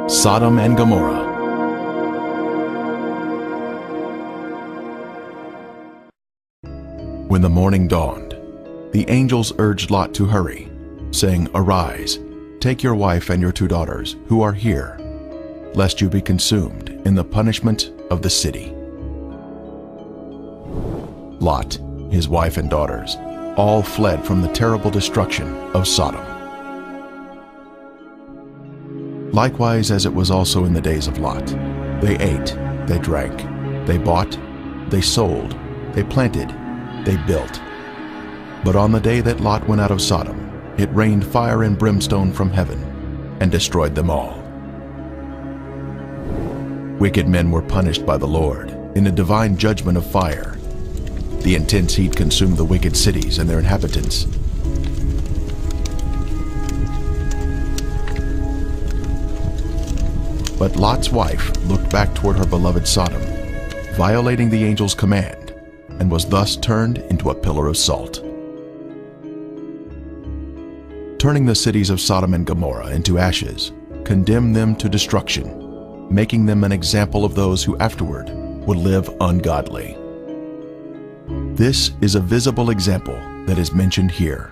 Sodom and Gomorrah. When the morning dawned, the angels urged Lot to hurry, saying, "Arise, take your wife and your 2 daughters, who are here, lest you be consumed in the punishment of the city." Lot, his wife and daughters, all fled from the terrible destruction of Sodom. Likewise, as it was also in the days of Lot, they ate, they drank, they bought, they sold, they planted, they built. But on the day that Lot went out of Sodom, it rained fire and brimstone from heaven and destroyed them all. Wicked men were punished by the Lord in a divine judgment of fire. The intense heat consumed the wicked cities and their inhabitants. But Lot's wife looked back toward her beloved Sodom, violating the angel's command, and was thus turned into a pillar of salt. Turning the cities of Sodom and Gomorrah into ashes, condemned them to destruction, making them an example of those who afterward would live ungodly. This is a visible example that is mentioned here.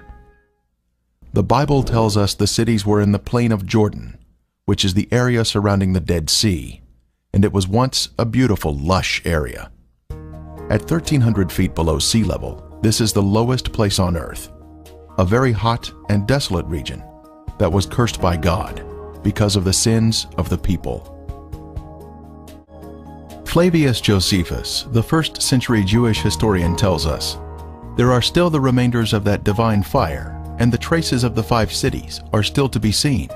The Bible tells us the cities were in the plain of Jordan, which is the area surrounding the Dead Sea, and it was once a beautiful, lush area. At 1,300 feet below sea level, this is the lowest place on earth, a very hot and desolate region that was cursed by God because of the sins of the people. Flavius Josephus, the 1st century Jewish historian, tells us, "There are still the remainders of that divine fire, and the traces of the 5 cities are still to be seen."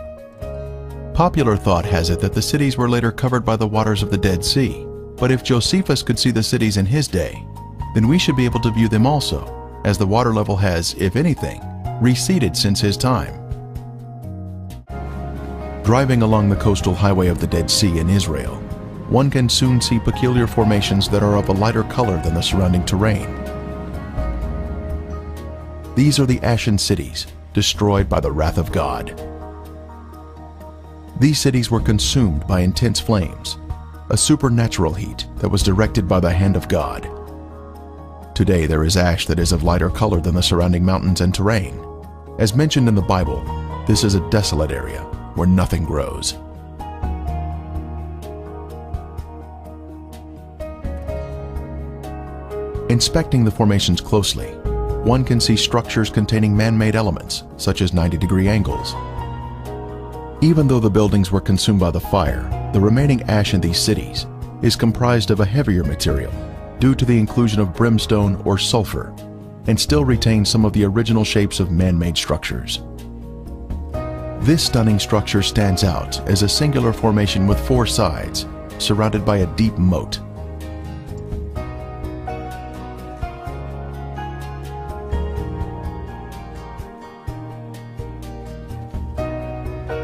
Popular thought has it that the cities were later covered by the waters of the Dead Sea, but if Josephus could see the cities in his day, then we should be able to view them also, as the water level has, if anything, receded since his time. Driving along the coastal highway of the Dead Sea in Israel, one can soon see peculiar formations that are of a lighter color than the surrounding terrain. These are the ashen cities, destroyed by the wrath of God. These cities were consumed by intense flames, a supernatural heat that was directed by the hand of God. Today there is ash that is of lighter color than the surrounding mountains and terrain. As mentioned in the Bible, this is a desolate area where nothing grows. Inspecting the formations closely, one can see structures containing man-made elements, such as 90-degree angles. Even though the buildings were consumed by the fire, the remaining ash in these cities is comprised of a heavier material due to the inclusion of brimstone or sulfur, and still retains some of the original shapes of man-made structures. This stunning structure stands out as a singular formation with 4 sides, surrounded by a deep moat.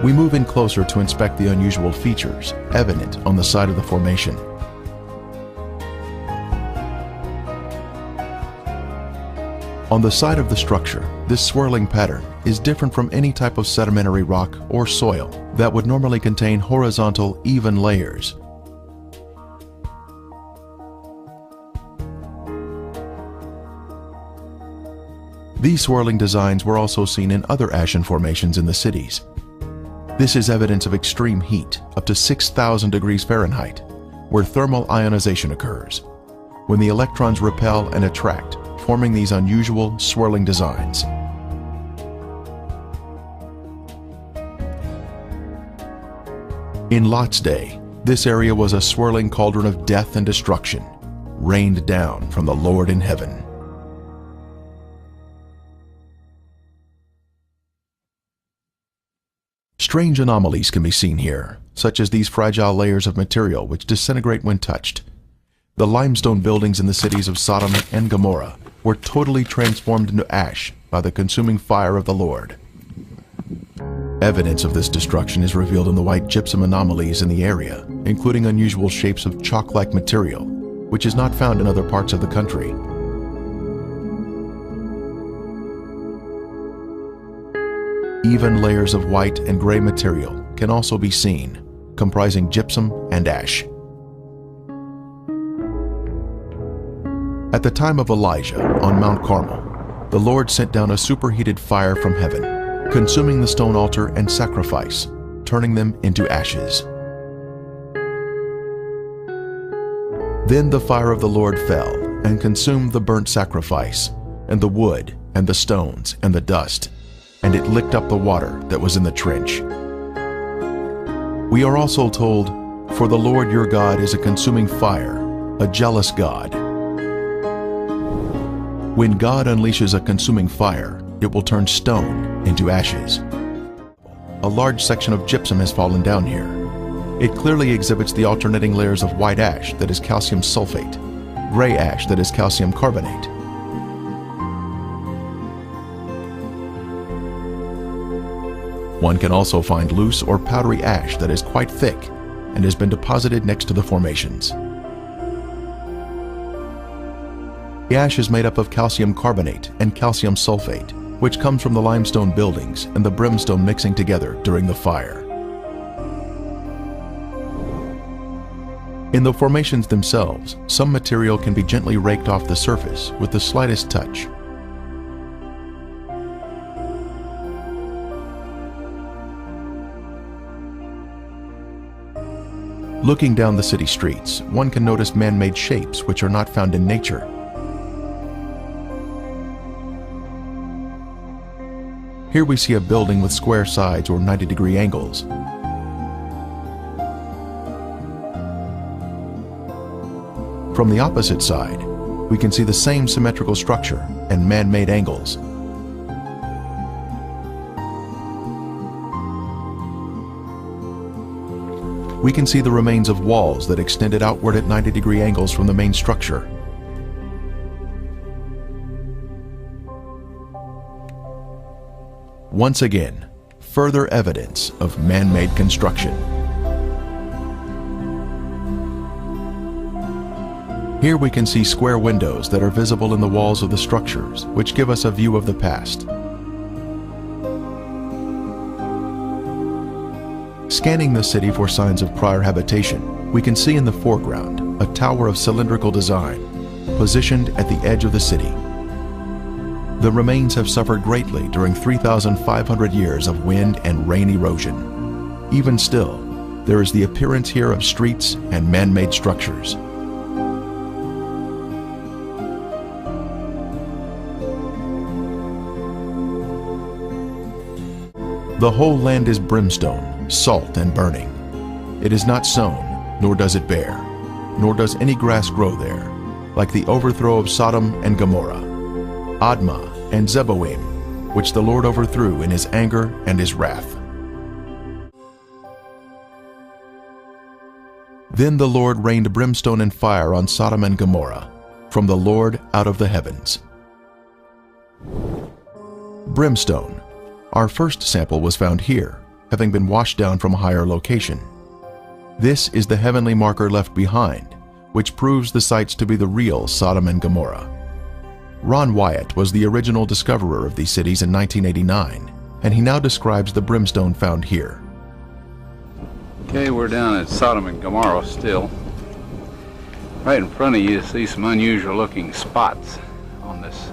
We move in closer to inspect the unusual features evident on the side of the formation. On the side of the structure, this swirling pattern is different from any type of sedimentary rock or soil that would normally contain horizontal, even layers. These swirling designs were also seen in other ashen formations in the cities. This is evidence of extreme heat, up to 6,000 degrees Fahrenheit, where thermal ionization occurs, when the electrons repel and attract, forming these unusual swirling designs. In Lot's day, this area was a swirling cauldron of death and destruction, rained down from the Lord in heaven. Strange anomalies can be seen here, such as these fragile layers of material which disintegrate when touched. The limestone buildings in the cities of Sodom and Gomorrah were totally transformed into ash by the consuming fire of the Lord. Evidence of this destruction is revealed in the white gypsum anomalies in the area, including unusual shapes of chalk-like material, which is not found in other parts of the country. Even layers of white and gray material can also be seen, comprising gypsum and ash. At the time of Elijah on Mount Carmel, the Lord sent down a superheated fire from heaven, consuming the stone altar and sacrifice, turning them into ashes. Then the fire of the Lord fell and consumed the burnt sacrifice, and the wood, and the stones, and the dust, and it licked up the water that was in the trench. We are also told, "For the Lord your God is a consuming fire, a jealous God." When God unleashes a consuming fire, it will turn stone into ashes. A large section of gypsum has fallen down here. It clearly exhibits the alternating layers of white ash that is calcium sulfate, gray ash that is calcium carbonate. One can also find loose or powdery ash that is quite thick and has been deposited next to the formations. The ash is made up of calcium carbonate and calcium sulfate, which comes from the limestone buildings and the brimstone mixing together during the fire. In the formations themselves, some material can be gently raked off the surface with the slightest touch. Looking down the city streets, one can notice man-made shapes which are not found in nature. Here we see a building with square sides or 90-degree angles. From the opposite side, we can see the same symmetrical structure and man-made angles. We can see the remains of walls that extended outward at 90-degree angles from the main structure. Once again, further evidence of man-made construction. Here we can see square windows that are visible in the walls of the structures, which give us a view of the past. Scanning the city for signs of prior habitation, we can see in the foreground a tower of cylindrical design, positioned at the edge of the city. The remains have suffered greatly during 3,500 years of wind and rain erosion. Even still, there is the appearance here of streets and man-made structures. The whole land is brimstone, salt and burning. It is not sown, nor does it bear, nor does any grass grow there, like the overthrow of Sodom and Gomorrah, Admah and Zeboim, which the Lord overthrew in his anger and his wrath. Then the Lord rained brimstone and fire on Sodom and Gomorrah, from the Lord out of the heavens. Brimstone. Our first sample was found here, having been washed down from a higher location. This is the heavenly marker left behind, which proves the sites to be the real Sodom and Gomorrah. Ron Wyatt was the original discoverer of these cities in 1989, and he now describes the brimstone found here. Okay, we're down at Sodom and Gomorrah still. Right in front of you see some unusual looking spots on this,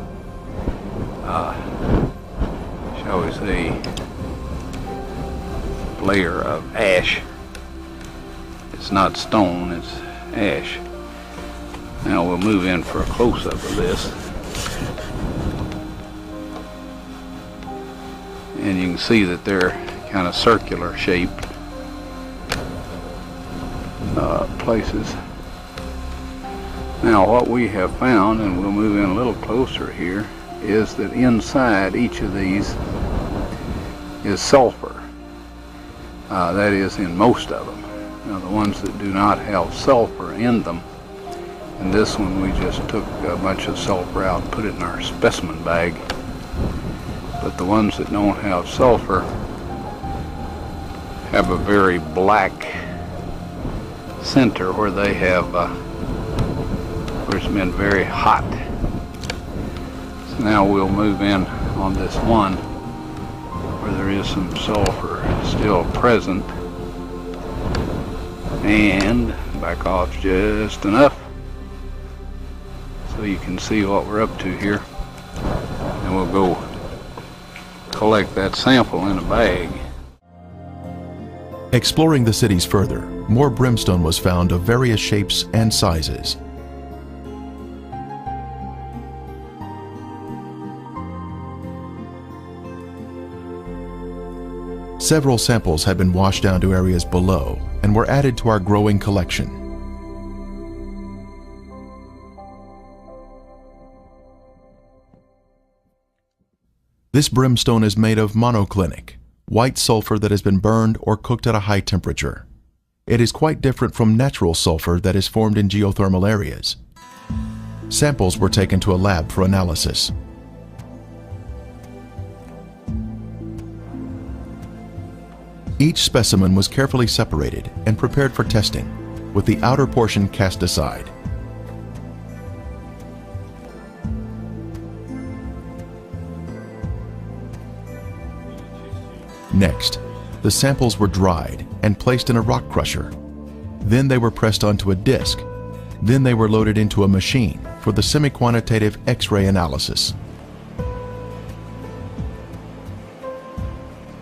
shall we say, layer of ash. It's not stone, it's ash. Now we'll move in for a close-up of this. And you can see that they're kind of circular shaped places. Now what we have found, and we'll move in a little closer here, is that inside each of these is sulfur. That is in most of them. Now the ones that do not have sulfur in them, and this one we just took a bunch of sulfur out and put it in our specimen bag. But the ones that don't have sulfur have a very black center where they have, where it's been very hot. So now we'll move in on this one where there is some sulfur still present. and back off just enough so you can see what we're up to here, and we'll go collect that sample in a bag. Exploring the cities further, more brimstone was found of various shapes and sizes. Several samples had been washed down to areas below and were added to our growing collection. This brimstone is made of monoclinic, white sulfur that has been burned or cooked at a high temperature. It is quite different from natural sulfur that is formed in geothermal areas. Samples were taken to a lab for analysis. Each specimen was carefully separated and prepared for testing, with the outer portion cast aside. Next, the samples were dried and placed in a rock crusher. Then they were pressed onto a disc. Then they were loaded into a machine for the semi-quantitative X-ray analysis.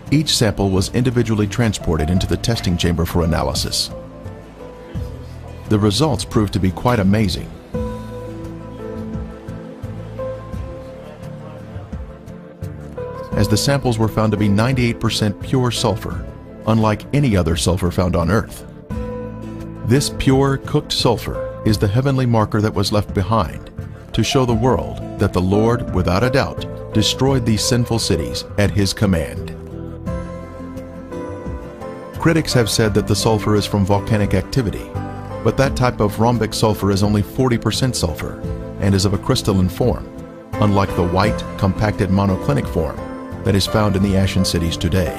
Each sample was individually transported into the testing chamber for analysis. The results proved to be quite amazing. As the samples were found to be 98% pure sulfur, unlike any other sulfur found on Earth. This pure, cooked sulfur is the heavenly marker that was left behind to show the world that the Lord, without a doubt, destroyed these sinful cities at His command. Critics have said that the sulfur is from volcanic activity, but that type of rhombic sulfur is only 40% sulfur and is of a crystalline form, unlike the white, compacted monoclinic form that is found in the Ashen cities today.